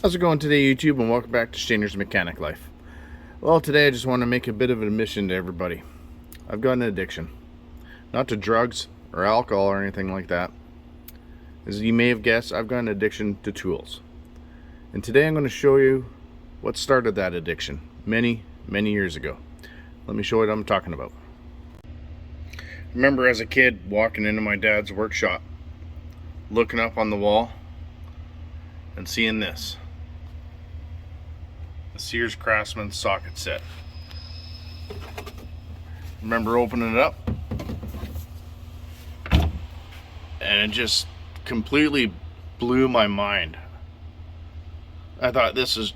How's it going today, YouTube, and welcome back to Stainer's Mechanic Life. Well, today I just want to make a bit of an admission to everybody. I've got an addiction. Not to drugs or alcohol or anything like that. As you may have guessed, I've got an addiction to tools. And today I'm going to show you what started that addiction many years ago. Let me show you what I'm talking about. I remember as a kid walking into my dad's workshop, looking up on the wall and seeing this. The Sears Craftsman socket set. Remember opening it up, and it just completely blew my mind. I thought, this is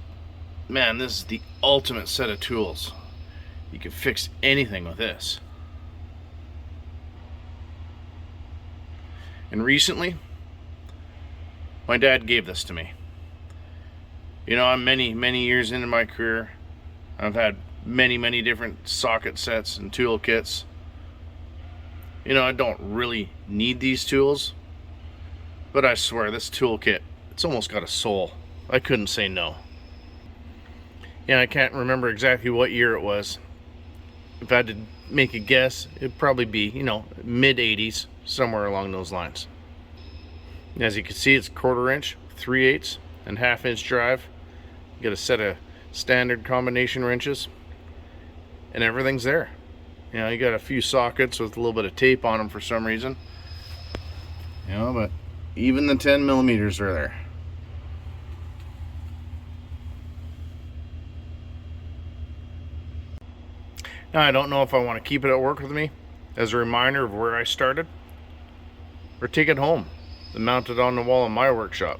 the ultimate set of tools. You can fix anything with this. And recently, my dad gave this to me. You know, I'm many years into my career. I've had many different socket sets and tool kits. You know, I don't really need these tools, but I swear this tool kit, it's almost got a soul. I couldn't say no. Yeah, I can't remember exactly what year it was. If I had to make a guess, it'd probably be, you know, mid-80s, somewhere along those lines. As you can see, it's 1/4 inch, 3/8, and 1/2 inch drive. You got a set of standard combination wrenches, and everything's there. You know, you got a few sockets with a little bit of tape on them for some reason. You know, but even the 10 millimeters are there. Now, I don't know if I want to keep it at work with me as a reminder of where I started, or take it home and mount it on the wall in my workshop,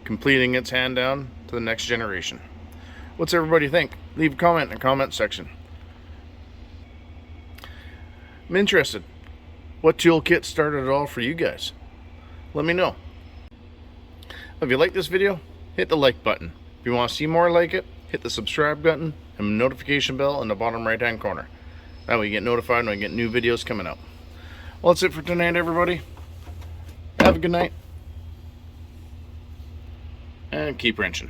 completing its hand down to the next generation. What's everybody think? Leave a comment in the comment section. I'm interested. What toolkit started it all for you guys? Let me know. If you like this video, hit the like button. If you want to see more like it, hit the subscribe button and the notification bell in the bottom right hand corner. That way you get notified when I get new videos coming out. Well, that's it for tonight, everybody. Have a good night. And keep wrenching.